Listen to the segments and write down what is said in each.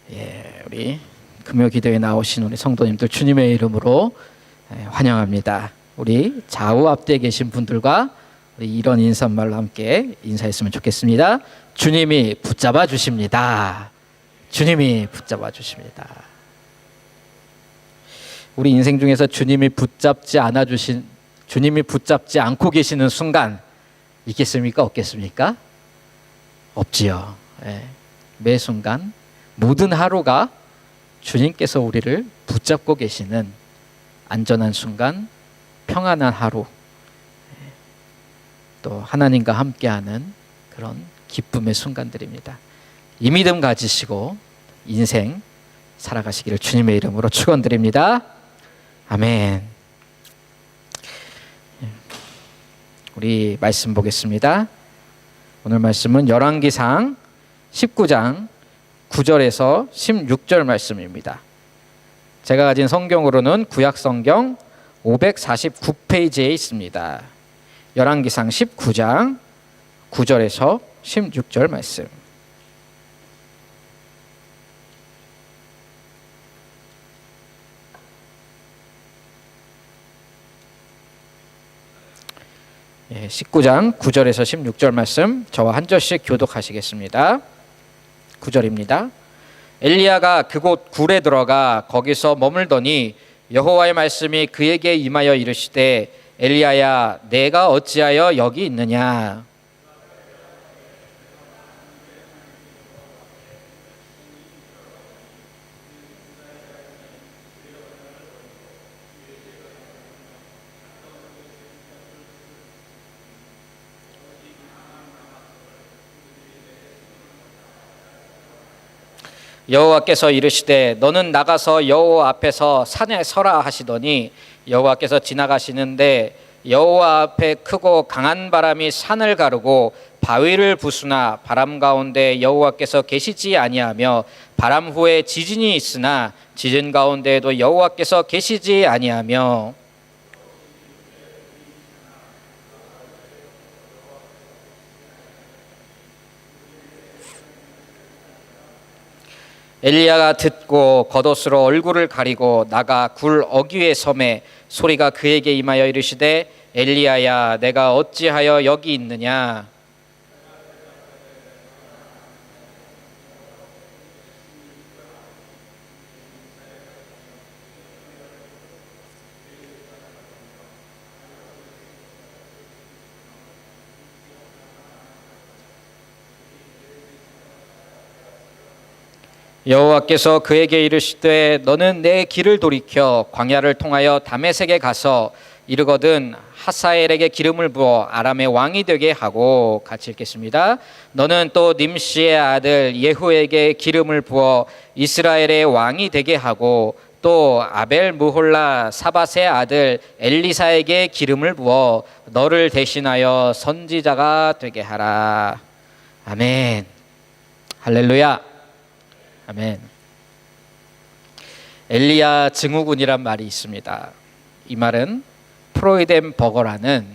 우리 금요 기도에 나오신 우리 성도님들 주님의 이름으로 환영합니다. 우리 좌우 앞뒤에 계신 분들과 우리 이런 인사말로 함께 인사했으면 좋겠습니다. 주님이 붙잡아 주십니다. 주님이 붙잡아 주십니다. 우리 인생 중에서 주님이 붙잡지 않고 계시는 순간 있겠습니까? 없겠습니까? 없지요. 매 순간 모든 하루가 주님께서 우리를 붙잡고 계시는 안전한 순간, 평안한 하루, 또 하나님과 함께하는 그런 기쁨의 순간들입니다. 이 믿음 가지시고 인생 살아가시기를 주님의 이름으로 축원드립니다. 아멘. 우리 말씀 보겠습니다. 오늘 말씀은 열왕기상 19장 9절에서 16절 말씀입니다. 제가 가진 성경으로는 구약성경 549페이지에 있습니다. 열왕기상 19장 9절에서 16절 말씀. 예, 19장 9절에서 16절 말씀 저와 한 절씩 교독하시겠습니다. 9절입니다. 엘리야가 그곳 굴에 들어가 거기서 머물더니 여호와의 말씀이 그에게 임하여 이르시되 엘리야야 내가 어찌하여 여기 있느냐. 여호와께서 이르시되 너는 나가서 여호와 앞에서 산에 서라 하시더니 여호와께서 지나가시는데 여호와 앞에 크고 강한 바람이 산을 가르고 바위를 부수나 바람 가운데 여호와께서 계시지 아니하며 바람 후에 지진이 있으나 지진 가운데에도 여호와께서 계시지 아니하며 엘리야가 듣고 겉옷으로 얼굴을 가리고 나가 굴 어귀에 섬에 소리가 그에게 임하여 이르시되 엘리야야 내가 어찌하여 여기 있느냐. 여호와께서 그에게 이르시되 너는 내 길을 돌이켜 광야를 통하여 다메섹에 가서 이르거든 하사엘에게 기름을 부어 아람의 왕이 되게 하고, 같이 읽겠습니다. 너는 또 님시의 아들 예후에게 기름을 부어 이스라엘의 왕이 되게 하고 또 아벨 무홀라 사밧의 아들 엘리사에게 기름을 부어 너를 대신하여 선지자가 되게 하라. 아멘. 할렐루야. 아멘. 엘리야 증후군이란 말이 있습니다. 이 말은 프로이덴 버거라는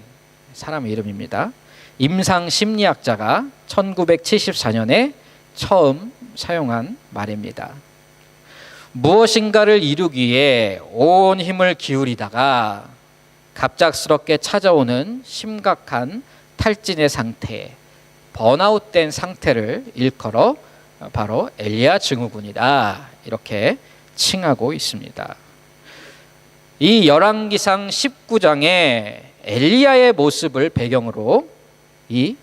사람의 이름입니다. 임상 심리학자가 1974년에 처음 사용한 말입니다. 무엇인가를 이루기 위해 온 힘을 기울이다가 갑작스럽게 찾아오는 심각한 탈진의 상태, 번아웃된 상태를 일컬어 바로 엘리야 증후군이다, 이렇게 칭하고 있습니다. 이 열왕기상 19장에 엘리야의 모습을 배경으로 이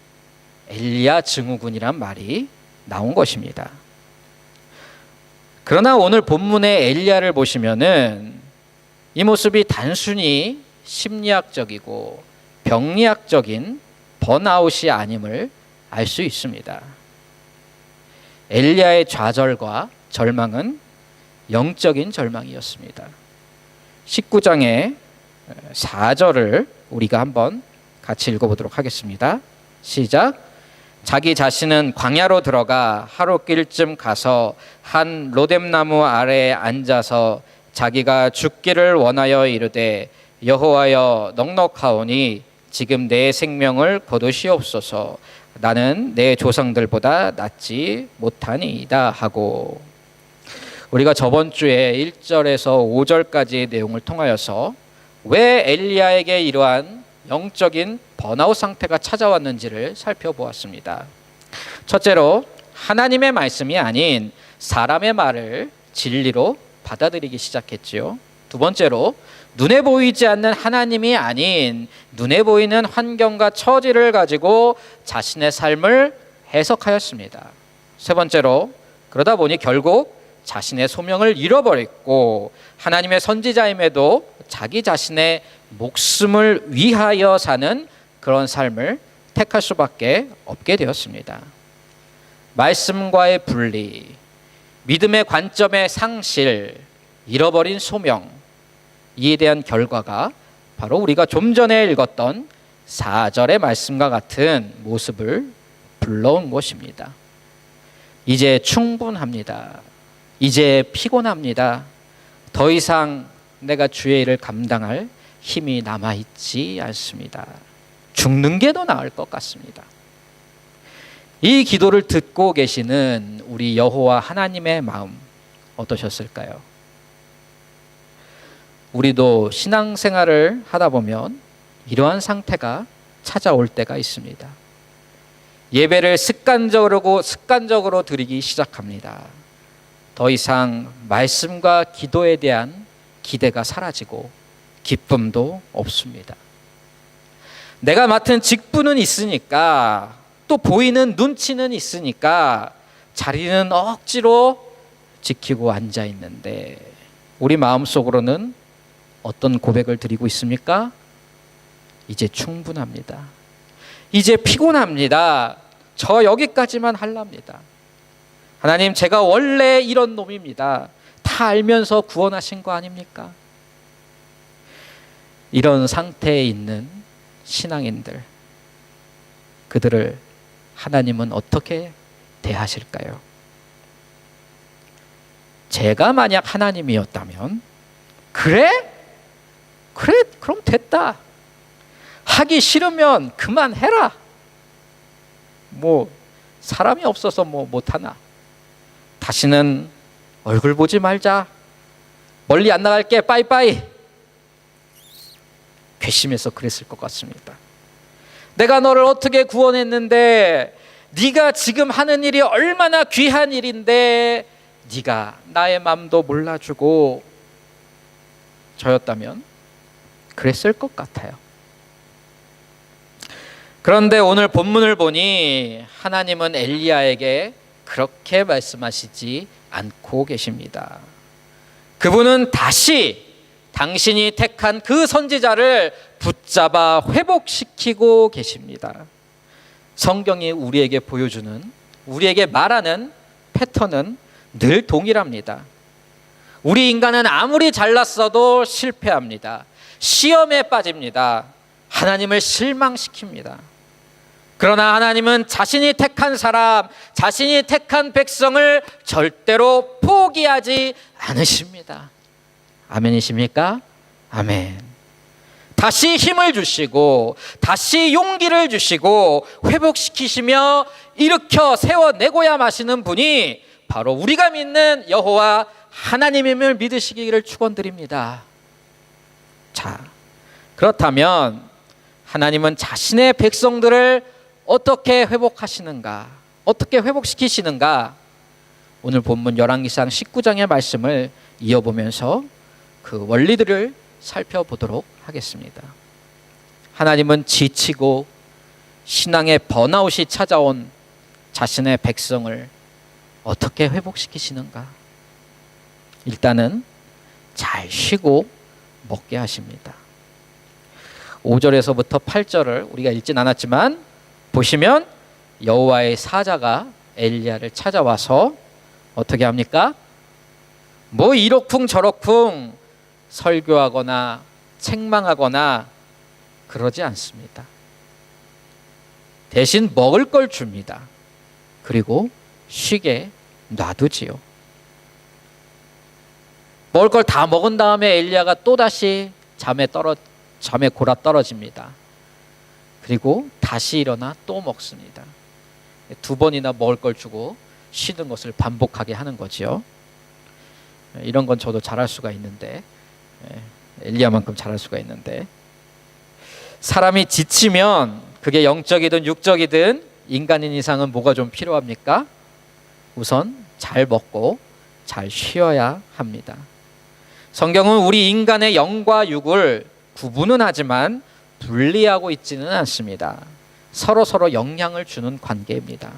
엘리야 증후군이란 말이 나온 것입니다. 그러나 오늘 본문의 엘리야를 보시면은 이 모습이 단순히 심리학적이고 병리학적인 번아웃이 아님을 알 수 있습니다. 엘리야의 좌절과 절망은 영적인 절망이었습니다. 19장의 4절을 우리가 한번 같이 읽어보도록 하겠습니다. 시작. 자기 자신은 광야로 들어가 하루길쯤 가서 한 로뎀나무 아래에 앉아서 자기가 죽기를 원하여 이르되 여호와여 넉넉하오니 지금 내 생명을 거두시옵소서. 나는 내 조상들보다 낫지 못하니이다 하고. 우리가 저번 주에 1절에서 5절까지의 내용을 통하여서 왜 엘리야에게 이러한 영적인 번아웃 상태가 찾아왔는지를 살펴보았습니다. 첫째로 하나님의 말씀이 아닌 사람의 말을 진리로 받아들이기 시작했지요. 두 번째로 눈에 보이지 않는 하나님이 아닌 눈에 보이는 환경과 처지를 가지고 자신의 삶을 해석하였습니다. 세 번째로 그러다 보니 결국 자신의 소명을 잃어버렸고 하나님의 선지자임에도 자기 자신의 목숨을 위하여 사는 그런 삶을 택할 수밖에 없게 되었습니다. 말씀과의 분리, 믿음의 관점의 상실, 잃어버린 소명, 이에 대한 결과가 바로 우리가 좀 전에 읽었던 4절의 말씀과 같은 모습을 불러온 것입니다. 이제 충분합니다. 이제 피곤합니다. 더 이상 내가 주의 일을 감당할 힘이 남아있지 않습니다. 죽는 게 더 나을 것 같습니다. 이 기도를 듣고 계시는 우리 여호와 하나님의 마음 어떠셨을까요? 우리도 신앙생활을 하다 보면 이러한 상태가 찾아올 때가 있습니다. 예배를 습관적으로 드리기 시작합니다. 더 이상 말씀과 기도에 대한 기대가 사라지고 기쁨도 없습니다. 내가 맡은 직분은 있으니까, 또 보이는 눈치는 있으니까 자리는 억지로 지키고 앉아 있는데 우리 마음속으로는 어떤 고백을 드리고 있습니까? 이제 충분합니다. 이제 피곤합니다. 저 여기까지만 할랍니다. 하나님, 제가 원래 이런 놈입니다. 다 알면서 구원하신 거 아닙니까? 이런 상태에 있는 신앙인들, 그들을 하나님은 어떻게 대하실까요? 제가 만약 하나님이었다면 그래? 그럼 됐다. 하기 싫으면 그만해라. 사람이 없어서 못하나. 다시는 얼굴 보지 말자. 멀리 안 나갈게. 빠이빠이. 괘씸해서 그랬을 것 같습니다. 내가 너를 어떻게 구원했는데, 네가 지금 하는 일이 얼마나 귀한 일인데 네가 나의 마음도 몰라주고. 저였다면 그랬을 것 같아요. 그런데 오늘 본문을 보니 하나님은 엘리야에게 그렇게 말씀하시지 않고 계십니다. 그분은 다시 당신이 택한 그 선지자를 붙잡아 회복시키고 계십니다. 성경이 우리에게 보여주는, 우리에게 말하는 패턴은 늘 동일합니다. 우리 인간은 아무리 잘났어도 실패합니다. 시험에 빠집니다. 하나님을 실망시킵니다. 그러나 하나님은 자신이 택한 사람, 자신이 택한 백성을 절대로 포기하지 않으십니다. 아멘이십니까? 아멘. 다시 힘을 주시고, 다시 용기를 주시고, 회복시키시며 일으켜 세워내고야 마시는 분이 바로 우리가 믿는 여호와 하나님임을 믿으시기를 축원드립니다. 자, 그렇다면 하나님은 자신의 백성들을 어떻게 회복하시는가, 어떻게 회복시키시는가, 오늘 본문 열왕기상 19장의 말씀을 이어보면서 그 원리들을 살펴보도록 하겠습니다. 하나님은 지치고 신앙의 번아웃이 찾아온 자신의 백성을 어떻게 회복시키시는가? 일단은 잘 쉬고 먹게 하십니다. 5절에서부터 8절을 우리가 읽진 않았지만 보시면 여호와의 사자가 엘리야를 찾아와서 어떻게 합니까? 이러쿵 저러쿵 설교하거나 책망하거나 그러지 않습니다. 대신 먹을 걸 줍니다. 그리고 쉬게 놔두지요. 먹을 걸 다 먹은 다음에 엘리야가 또다시 잠에 골아 떨어집니다. 그리고 다시 일어나 또 먹습니다. 2번이나 먹을 걸 주고 쉬는 것을 반복하게 하는 거지요. 이런 건 저도 잘할 수가 있는데, 엘리야만큼 잘할 수가 있는데, 사람이 지치면 그게 영적이든 육적이든 인간인 이상은 뭐가 좀 필요합니까? 우선 잘 먹고 잘 쉬어야 합니다. 성경은 우리 인간의 영과 육을 구분은 하지만 분리하고 있지는 않습니다. 서로 영향을 주는 관계입니다.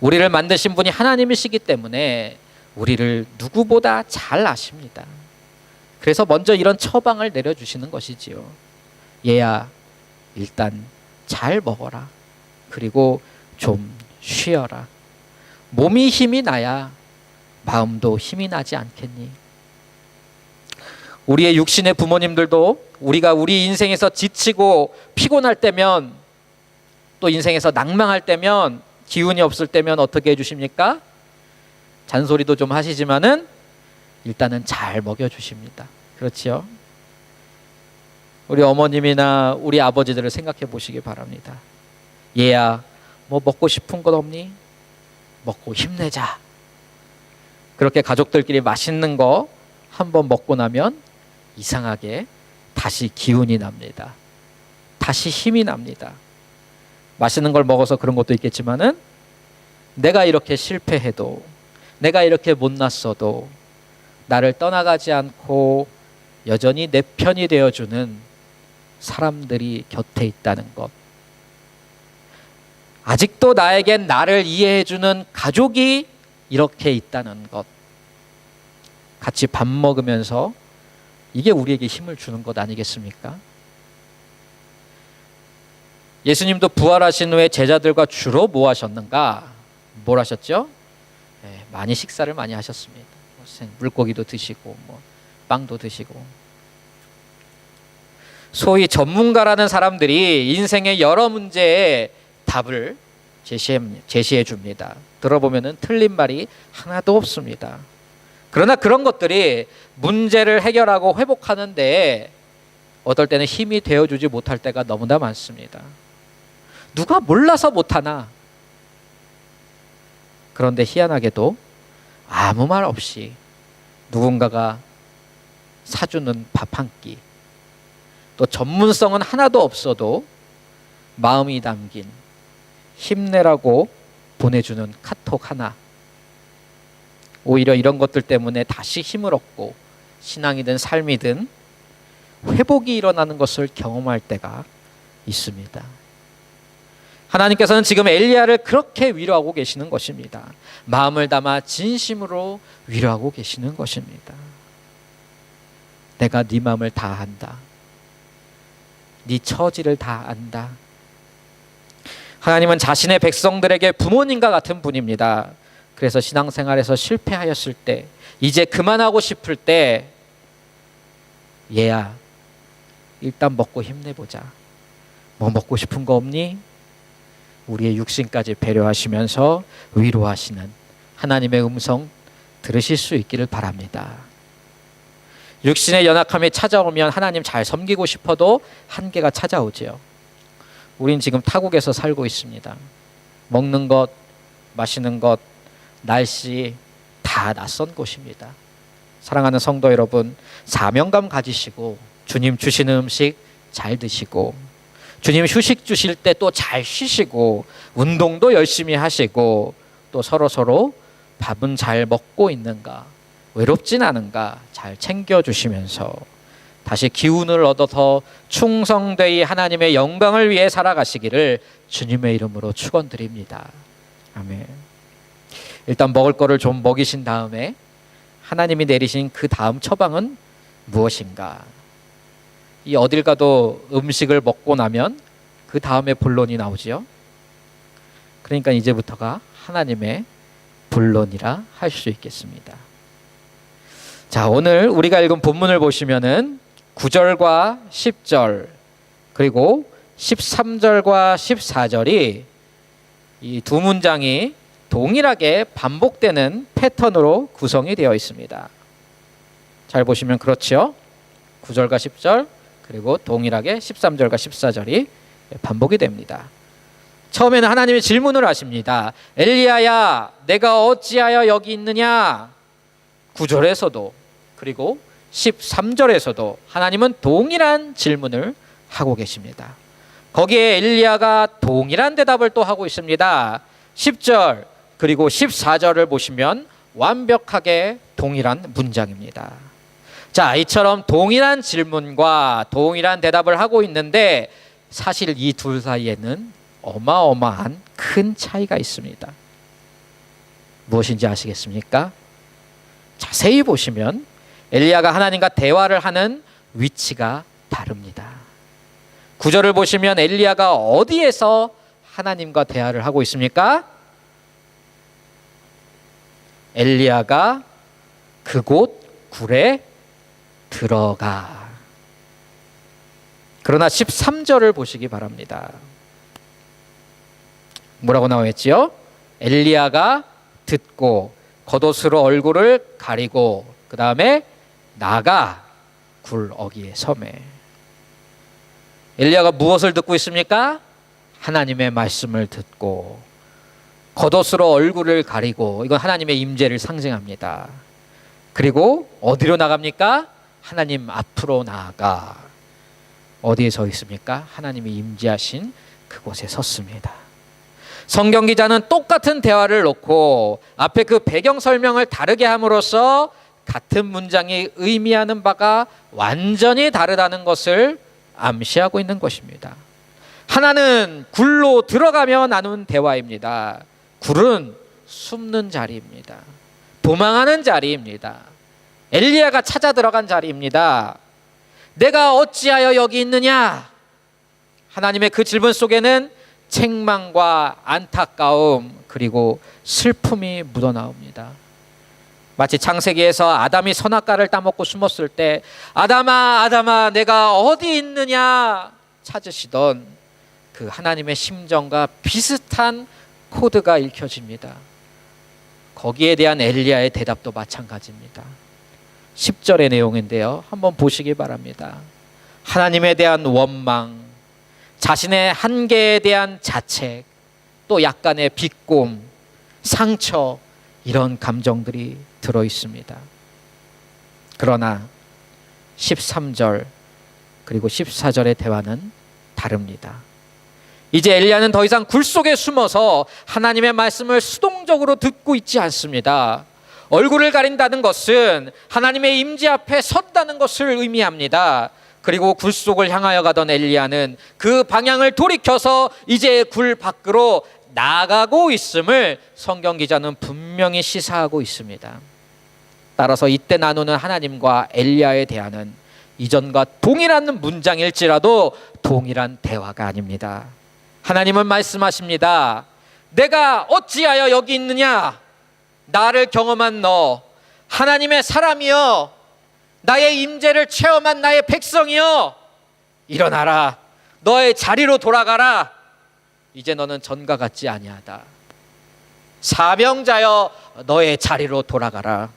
우리를 만드신 분이 하나님이시기 때문에 우리를 누구보다 잘 아십니다. 그래서 먼저 이런 처방을 내려주시는 것이지요. 얘야, 일단 잘 먹어라. 그리고 좀 쉬어라. 몸이 힘이 나야 마음도 힘이 나지 않겠니? 우리의 육신의 부모님들도 우리가 우리 인생에서 지치고 피곤할 때면, 또 인생에서 낭망할 때면, 기운이 없을 때면 어떻게 해주십니까? 잔소리도 좀 하시지만은 일단은 잘 먹여주십니다. 그렇지요? 우리 어머님이나 우리 아버지들을 생각해 보시기 바랍니다. 얘야, 뭐 먹고 싶은 것 없니? 먹고 힘내자. 그렇게 가족들끼리 맛있는 거 한번 먹고 나면 이상하게 다시 기운이 납니다. 다시 힘이 납니다. 맛있는 걸 먹어서 그런 것도 있겠지만은 내가 이렇게 실패해도, 내가 이렇게 못났어도 나를 떠나가지 않고 여전히 내 편이 되어주는 사람들이 곁에 있다는 것, 아직도 나에겐 나를 이해해주는 가족이 이렇게 있다는 것, 같이 밥 먹으면서 이게 우리에게 힘을 주는 것 아니겠습니까? 예수님도 부활하신 후에 제자들과 주로 뭐 하셨는가? 뭘 하셨죠? 많이 식사를 많이 하셨습니다. 물고기도 드시고 빵도 드시고. 소위 전문가라는 사람들이 인생의 여러 문제에 답을 제시해 줍니다. 들어보면은 틀린 말이 하나도 없습니다. 그러나 그런 것들이 문제를 해결하고 회복하는 데 어떨 때는 힘이 되어주지 못할 때가 너무나 많습니다. 누가 몰라서 못하나? 그런데 희한하게도 아무 말 없이 누군가가 사주는 밥 한 끼, 또 전문성은 하나도 없어도 마음이 담긴 힘내라고 보내주는 카톡 하나, 오히려 이런 것들 때문에 다시 힘을 얻고 신앙이든 삶이든 회복이 일어나는 것을 경험할 때가 있습니다. 하나님께서는 지금 엘리야를 그렇게 위로하고 계시는 것입니다. 마음을 담아 진심으로 위로하고 계시는 것입니다. 내가 네 마음을 다 안다. 네 처지를 다 안다. 하나님은 자신의 백성들에게 부모님과 같은 분입니다. 그래서 신앙생활에서 실패하였을 때, 이제 그만하고 싶을 때, 얘야, 일단 먹고 힘내보자. 뭐 먹고 싶은 거 없니? 우리의 육신까지 배려하시면서 위로하시는 하나님의 음성 들으실 수 있기를 바랍니다. 육신의 연약함이 찾아오면 하나님 잘 섬기고 싶어도 한계가 찾아오지요. 우린 지금 타국에서 살고 있습니다. 먹는 것, 마시는 것, 날씨 다 낯선 곳입니다. 사랑하는 성도 여러분, 사명감 가지시고 주님 주시는 음식 잘 드시고, 주님 휴식 주실 때 또 잘 쉬시고, 운동도 열심히 하시고, 또 서로 밥은 잘 먹고 있는가, 외롭진 않은가 잘 챙겨주시면서 다시 기운을 얻어서 충성되이 하나님의 영광을 위해 살아가시기를 주님의 이름으로 축원드립니다. 아멘. 일단 먹을 거를 좀 먹이신 다음에 하나님이 내리신 그 다음 처방은 무엇인가? 이 어딜 가도 음식을 먹고 나면 그 다음에 본론이 나오지요. 그러니까 이제부터가 하나님의 본론이라 할 수 있겠습니다. 자, 오늘 우리가 읽은 본문을 보시면은 9절과 10절 그리고 13절과 14절이 이 두 문장이 동일하게 반복되는 패턴으로 구성이 되어 있습니다. 잘 보시면 그렇죠? 9절과 10절 그리고 동일하게 13절과 14절이 반복이 됩니다. 처음에는 하나님이 질문을 하십니다. 엘리야야, 내가 어찌하여 여기 있느냐? 9절에서도 그리고 13절에서도 하나님은 동일한 질문을 하고 계십니다. 거기에 엘리야가 동일한 대답을 또 하고 있습니다. 10절 그리고 14절을 보시면 완벽하게 동일한 문장입니다. 자, 이처럼 동일한 질문과 동일한 대답을 하고 있는데 사실 이 둘 사이에는 어마어마한 큰 차이가 있습니다. 무엇인지 아시겠습니까? 자세히 보시면 엘리야가 하나님과 대화를 하는 위치가 다릅니다. 9절을 보시면 엘리야가 어디에서 하나님과 대화를 하고 있습니까? 엘리야가 그곳 굴에 들어가. 그러나 13절을 보시기 바랍니다. 뭐라고 나와 있지요? 엘리야가 듣고 겉옷으로 얼굴을 가리고 그 다음에 나가 굴 어귀에 섬에. 엘리야가 무엇을 듣고 있습니까? 하나님의 말씀을 듣고 겉옷으로 얼굴을 가리고, 이건 하나님의 임재를 상징합니다. 그리고 어디로 나갑니까? 하나님 앞으로 나아가. 어디에 서 있습니까? 하나님이 임재하신 그곳에 섰습니다. 성경 기자는 똑같은 대화를 놓고 앞에 그 배경 설명을 다르게 함으로써 같은 문장이 의미하는 바가 완전히 다르다는 것을 암시하고 있는 것입니다. 하나는 굴로 들어가며 나눈 대화입니다. 굴은 숨는 자리입니다. 도망하는 자리입니다. 엘리야가 찾아 들어간 자리입니다. 내가 어찌하여 여기 있느냐? 하나님의 그 질문 속에는 책망과 안타까움 그리고 슬픔이 묻어나옵니다. 마치 창세기에서 아담이 선악과를 따먹고 숨었을 때 아담아 아담아 내가 어디 있느냐 찾으시던 그 하나님의 심정과 비슷한 코드가 읽혀집니다. 거기에 대한 엘리야의 대답도 마찬가지입니다. 10절의 내용인데요, 한번 보시기 바랍니다. 하나님에 대한 원망, 자신의 한계에 대한 자책, 또 약간의 비꼼, 상처, 이런 감정들이 들어 있습니다. 그러나 13절 그리고 14절의 대화는 다릅니다. 이제 엘리야는 더 이상 굴 속에 숨어서 하나님의 말씀을 수동적으로 듣고 있지 않습니다. 얼굴을 가린다는 것은 하나님의 임재 앞에 섰다는 것을 의미합니다. 그리고 굴 속을 향하여 가던 엘리야는 그 방향을 돌이켜서 이제 굴 밖으로 나가고 있음을 성경 기자는 분명히 시사하고 있습니다. 따라서 이때 나누는 하나님과 엘리야의 대화는 이전과 동일한 문장일지라도 동일한 대화가 아닙니다. 하나님은 말씀하십니다. 내가 어찌하여 여기 있느냐? 나를 경험한 너, 하나님의 사람이여, 나의 임재를 체험한 나의 백성이여, 일어나라. 너의 자리로 돌아가라. 이제 너는 전과 같지 아니하다. 사명자여, 너의 자리로 돌아가라.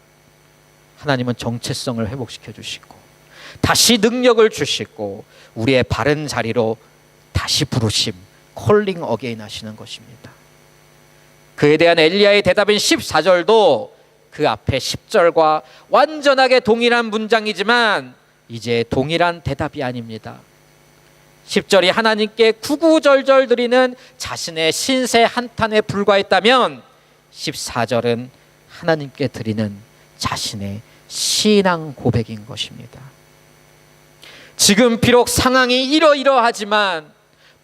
하나님은 정체성을 회복시켜 주시고 다시 능력을 주시고 우리의 바른 자리로 다시 부르심, 콜링 어게인 하시는 것입니다. 그에 대한 엘리야의 대답인 14절도 그 앞에 10절과 완전하게 동일한 문장이지만 이제 동일한 대답이 아닙니다. 10절이 하나님께 구구절절 드리는 자신의 신세 한탄에 불과했다면 14절은 하나님께 드리는 자신의 신앙 고백인 것입니다. 지금 비록 상황이 이러이러하지만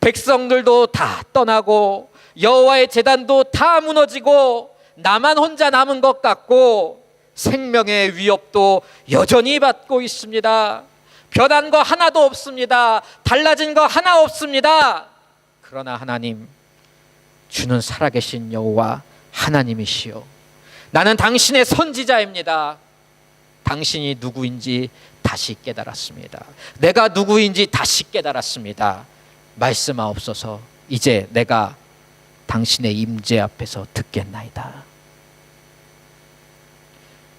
백성들도 다 떠나고 여호와의 제단도 다 무너지고 나만 혼자 남은 것 같고 생명의 위협도 여전히 받고 있습니다. 변한 거 하나도 없습니다. 달라진 거 하나 없습니다. 그러나 하나님, 주는 살아계신 여호와 하나님이시여, 나는 당신의 선지자입니다. 당신이 누구인지 다시 깨달았습니다. 내가 누구인지 다시 깨달았습니다. 말씀하옵소서. 이제 내가 당신의 임재 앞에서 듣겠나이다.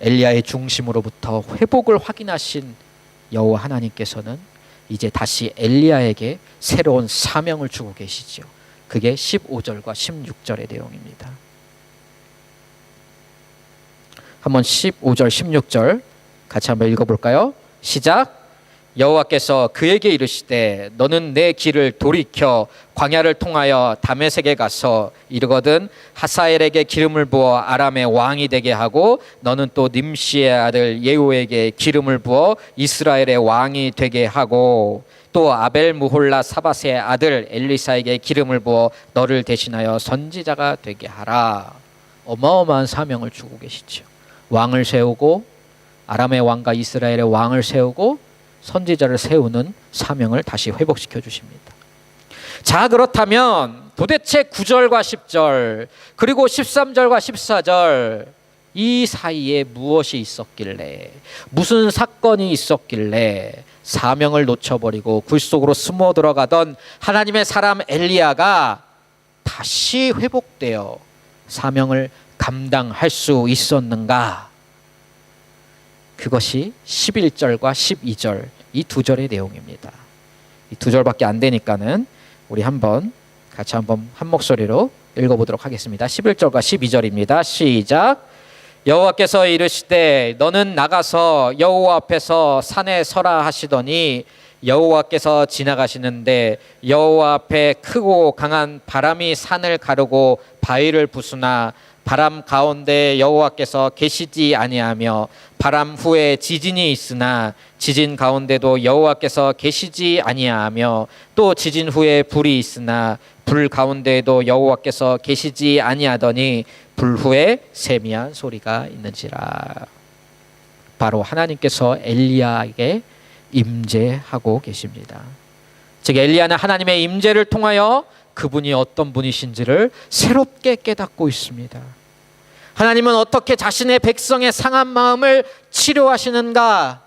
엘리야의 중심으로부터 회복을 확인하신 여호와 하나님께서는 이제 다시 엘리야에게 새로운 사명을 주고 계시죠. 그게 15절과 16절의 내용입니다. 한번 15절 16절 같이 한번 읽어볼까요? 시작. 여호와께서 그에게 이르시되 너는 내 길을 돌이켜 광야를 통하여 다메섹에 가서 이르거든 하사엘에게 기름을 부어 아람의 왕이 되게 하고 너는 또 님시의 아들 예후에게 기름을 부어 이스라엘의 왕이 되게 하고 또 아벨 무홀라 사밧의 아들 엘리사에게 기름을 부어 너를 대신하여 선지자가 되게 하라. 어마어마한 사명을 주고 계시죠. 왕을 세우고 아람의 왕과 이스라엘의 왕을 세우고 선지자를 세우는 사명을 다시 회복시켜 주십니다. 자, 그렇다면 도대체 9절과 10절 그리고 13절과 14절 이 사이에 무엇이 있었길래, 무슨 사건이 있었길래 사명을 놓쳐버리고 굴 속으로 숨어 들어가던 하나님의 사람 엘리야가 다시 회복되어 사명을 감당할 수 있었는가? 그것이 11절과 12절 이 두 절의 내용입니다. 이 두 절밖에 안 되니까는 우리 같이 한번 한 목소리로 읽어보도록 하겠습니다. 11절과 12절입니다. 시작. 여호와께서 이르시되 너는 나가서 여호와 앞에서 산에 서라 하시더니 여호와께서 지나가시는데 여호와 앞에 크고 강한 바람이 산을 가르고 바위를 부수나 바람 가운데 여호와께서 계시지 아니하며 바람 후에 지진이 있으나 지진 가운데도 여호와께서 계시지 아니하며 또 지진 후에 불이 있으나 불 가운데에도 여호와께서 계시지 아니하더니 불 후에 세미한 소리가 있는지라. 바로 하나님께서 엘리야에게 임재하고 계십니다. 즉 엘리야는 하나님의 임재를 통하여 그분이 어떤 분이신지를 새롭게 깨닫고 있습니다. 하나님은 어떻게 자신의 백성의 상한 마음을 치료하시는가?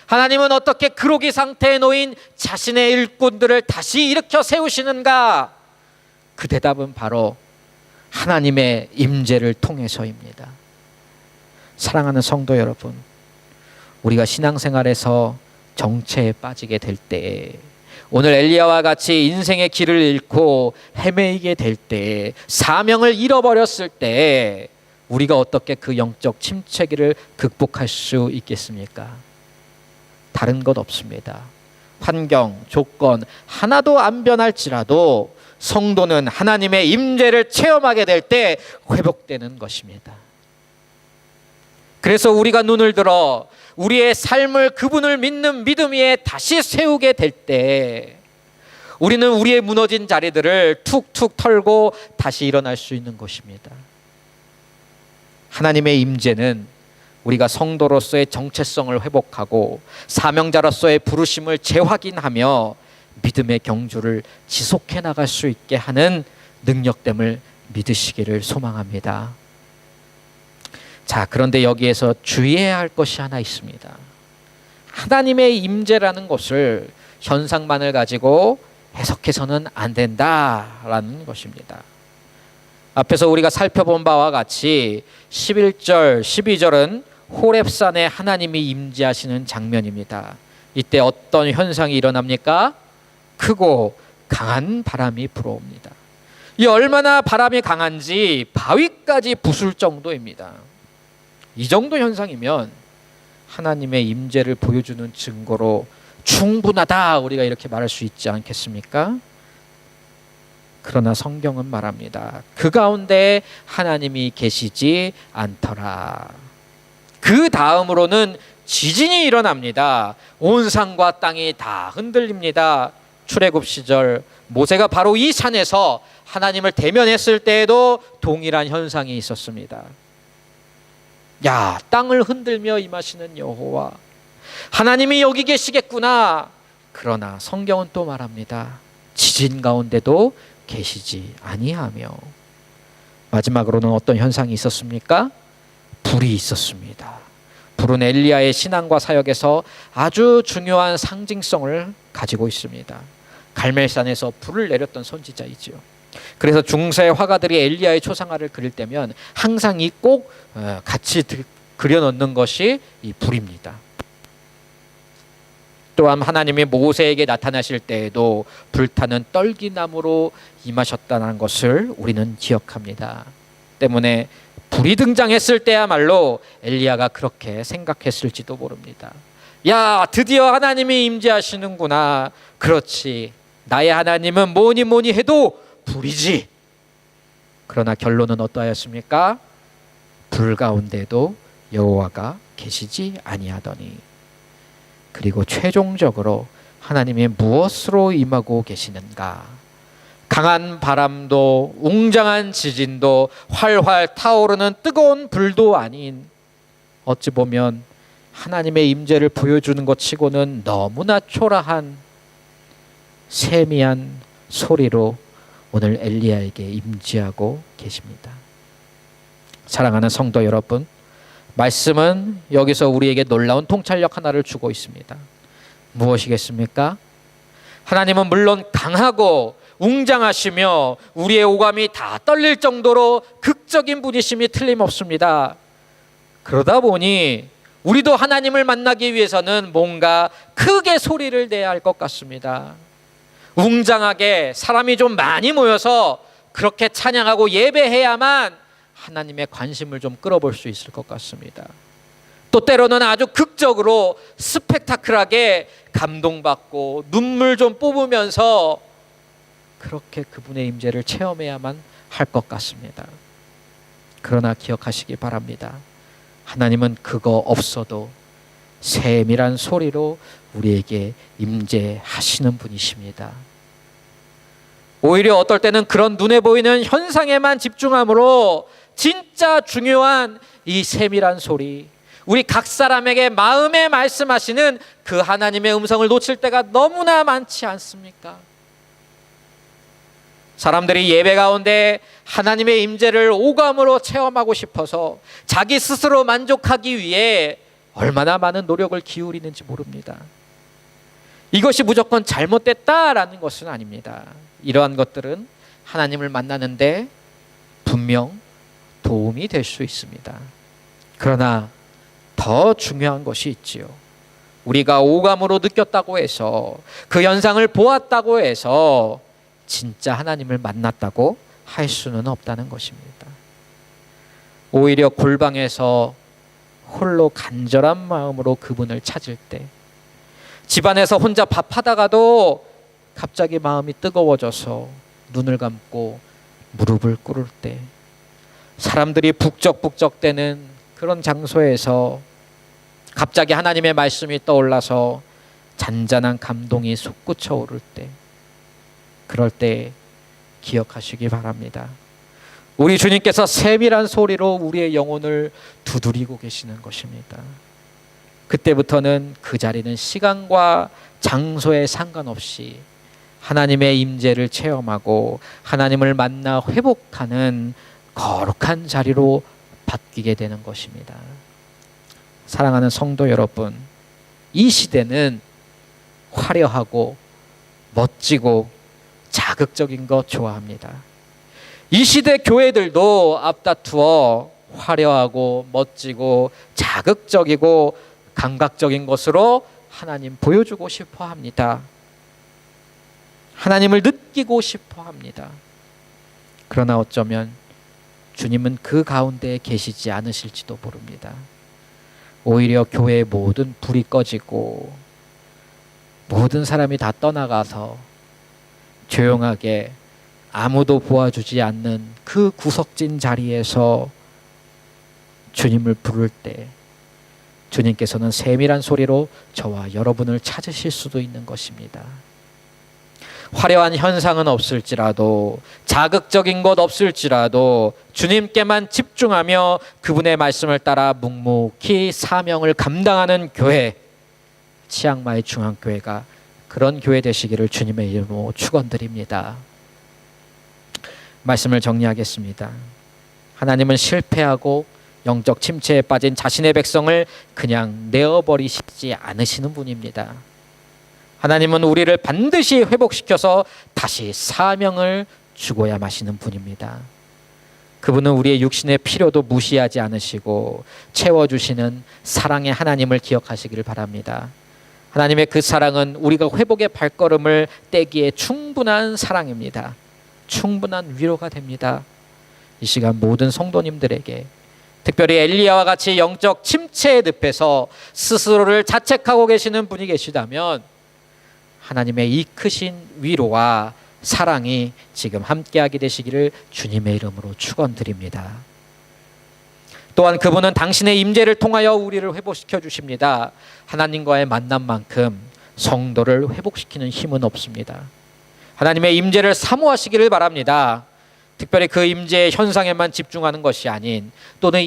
하나님은 어떻게 그로기 상태에 놓인 자신의 일꾼들을 다시 일으켜 세우시는가? 그 대답은 바로 하나님의 임재를 통해서입니다. 사랑하는 성도 여러분, 우리가 신앙생활에서 정체에 빠지게 될 때, 오늘 엘리야와 같이 인생의 길을 잃고 헤매이게 될 때, 사명을 잃어버렸을 때 우리가 어떻게 그 영적 침체기를 극복할 수 있겠습니까? 다른 것 없습니다. 환경, 조건 하나도 안 변할지라도 성도는 하나님의 임재를 체험하게 될 때 회복되는 것입니다. 그래서 우리가 눈을 들어 우리의 삶을 그분을 믿는 믿음 위에 다시 세우게 될 때 우리는 우리의 무너진 자리들을 툭툭 털고 다시 일어날 수 있는 것입니다. 하나님의 임재는 우리가 성도로서의 정체성을 회복하고 사명자로서의 부르심을 재확인하며 믿음의 경주를 지속해 나갈 수 있게 하는 능력됨을 믿으시기를 소망합니다. 자, 그런데 여기에서 주의해야 할 것이 하나 있습니다. 하나님의 임재라는 것을 현상만을 가지고 해석해서는 안 된다라는 것입니다. 앞에서 우리가 살펴본 바와 같이 11절, 12절은 호렙산에 하나님이 임재하시는 장면입니다. 이때 어떤 현상이 일어납니까? 크고 강한 바람이 불어옵니다. 이 얼마나 바람이 강한지 바위까지 부술 정도입니다. 이 정도 현상이면 하나님의 임재를 보여주는 증거로 충분하다, 우리가 이렇게 말할 수 있지 않겠습니까? 그러나 성경은 말합니다. 그 가운데 하나님이 계시지 않더라. 그 다음으로는 지진이 일어납니다. 온 산과 땅이 다 흔들립니다. 출애굽 시절 모세가 바로 이 산에서 하나님을 대면했을 때에도 동일한 현상이 있었습니다. 야, 땅을 흔들며 임하시는 여호와, 하나님이 여기 계시겠구나. 그러나 성경은 또 말합니다. 지진 가운데도 계시지 아니하며. 마지막으로는 어떤 현상이 있었습니까? 불이 있었습니다. 불은 엘리야의 신앙과 사역에서 아주 중요한 상징성을 가지고 있습니다. 갈멜산에서 불을 내렸던 선지자이지요. 그래서 중세 화가들이 엘리야의 초상화를 그릴 때면 항상 이 꼭 같이 그려놓는 것이 이 불입니다. 또한 하나님이 모세에게 나타나실 때에도 불타는 떨기나무로 임하셨다는 것을 우리는 기억합니다. 때문에 불이 등장했을 때야말로 엘리야가 그렇게 생각했을지도 모릅니다. 야, 드디어 하나님이 임재하시는구나. 그렇지, 나의 하나님은 뭐니 뭐니 해도 불이지. 그러나 결론은 어떠하였습니까? 불 가운데도 여호와가 계시지 아니하더니. 그리고 최종적으로 하나님이 무엇으로 임하고 계시는가? 강한 바람도 웅장한 지진도 활활 타오르는 뜨거운 불도 아닌, 어찌 보면 하나님의 임재를 보여주는 것 치고는 너무나 초라한 세미한 소리로 오늘 엘리야에게 임재하고 계십니다. 사랑하는 성도 여러분, 말씀은 여기서 우리에게 놀라운 통찰력 하나를 주고 있습니다. 무엇이겠습니까? 하나님은 물론 강하고 웅장하시며 우리의 오감이 다 떨릴 정도로 극적인 분이심이 틀림없습니다. 그러다 보니 우리도 하나님을 만나기 위해서는 뭔가 크게 소리를 내야 할 것 같습니다. 웅장하게 사람이 좀 많이 모여서 그렇게 찬양하고 예배해야만 하나님의 관심을 좀 끌어볼 수 있을 것 같습니다. 또 때로는 아주 극적으로 스펙타클하게 감동받고 눈물 좀 뽑으면서 그렇게 그분의 임재를 체험해야만 할 것 같습니다. 그러나 기억하시기 바랍니다. 하나님은 그거 없어도 세밀한 소리로 우리에게 임재하시는 분이십니다. 오히려 어떨 때는 그런 눈에 보이는 현상에만 집중함으로 진짜 중요한 이 세밀한 소리, 우리 각 사람에게 마음에 말씀하시는 그 하나님의 음성을 놓칠 때가 너무나 많지 않습니까? 사람들이 예배 가운데 하나님의 임재를 오감으로 체험하고 싶어서 자기 스스로 만족하기 위해 얼마나 많은 노력을 기울이는지 모릅니다. 이것이 무조건 잘못됐다라는 것은 아닙니다. 이러한 것들은 하나님을 만나는데 분명 도움이 될 수 있습니다. 그러나 더 중요한 것이 있지요. 우리가 오감으로 느꼈다고 해서, 그 현상을 보았다고 해서 진짜 하나님을 만났다고 할 수는 없다는 것입니다. 오히려 골방에서 홀로 간절한 마음으로 그분을 찾을 때, 집안에서 혼자 밥하다가도 갑자기 마음이 뜨거워져서 눈을 감고 무릎을 꿇을 때, 사람들이 북적북적대는 그런 장소에서 갑자기 하나님의 말씀이 떠올라서 잔잔한 감동이 솟구쳐 오를 때, 그럴 때 기억하시기 바랍니다. 우리 주님께서 세밀한 소리로 우리의 영혼을 두드리고 계시는 것입니다. 그때부터는 그 자리는 시간과 장소에 상관없이 하나님의 임재를 체험하고 하나님을 만나 회복하는 거룩한 자리로 바뀌게 되는 것입니다. 사랑하는 성도 여러분, 이 시대는 화려하고 멋지고 자극적인 것 좋아합니다. 이 시대 교회들도 앞다투어 화려하고 멋지고 자극적이고 감각적인 것으로 하나님 보여주고 싶어 합니다. 하나님을 느끼고 싶어 합니다. 그러나 어쩌면 주님은 그 가운데 계시지 않으실지도 모릅니다. 오히려 교회의 모든 불이 꺼지고 모든 사람이 다 떠나가서 조용하게 아무도 보아주지 않는 그 구석진 자리에서 주님을 부를 때, 주님께서는 세밀한 소리로 저와 여러분을 찾으실 수도 있는 것입니다. 화려한 현상은 없을지라도, 자극적인 것 없을지라도 주님께만 집중하며 그분의 말씀을 따라 묵묵히 사명을 감당하는 교회, 치앙마이 중앙교회가 그런 교회 되시기를 주님의 이름으로 축원드립니다. 말씀을 정리하겠습니다. 하나님은 실패하고 영적 침체에 빠진 자신의 백성을 그냥 내어버리시지 않으시는 분입니다. 하나님은 우리를 반드시 회복시켜서 다시 사명을 주고야 마시는 분입니다. 그분은 우리의 육신의 필요도 무시하지 않으시고 채워주시는 사랑의 하나님을 기억하시기를 바랍니다. 하나님의 그 사랑은 우리가 회복의 발걸음을 떼기에 충분한 사랑입니다. 충분한 위로가 됩니다. 이 시간 모든 성도님들에게 특별히 엘리야와 같이 영적 침체의 늪에서 스스로를 자책하고 계시는 분이 계시다면 하나님의 이 크신 위로와 사랑이 지금 함께하게 되시기를 주님의 이름으로 축원드립니다. 또한 그분은 당신의 임재를 통하여 우리를 회복시켜 주십니다. 하나님과의 만남만큼 성도를 회복시키는 힘은 없습니다. 하나님의 임재를 사모하시기를 바랍니다. 특별히 그 임재의 현상에만 집중하는 것이 아닌 또는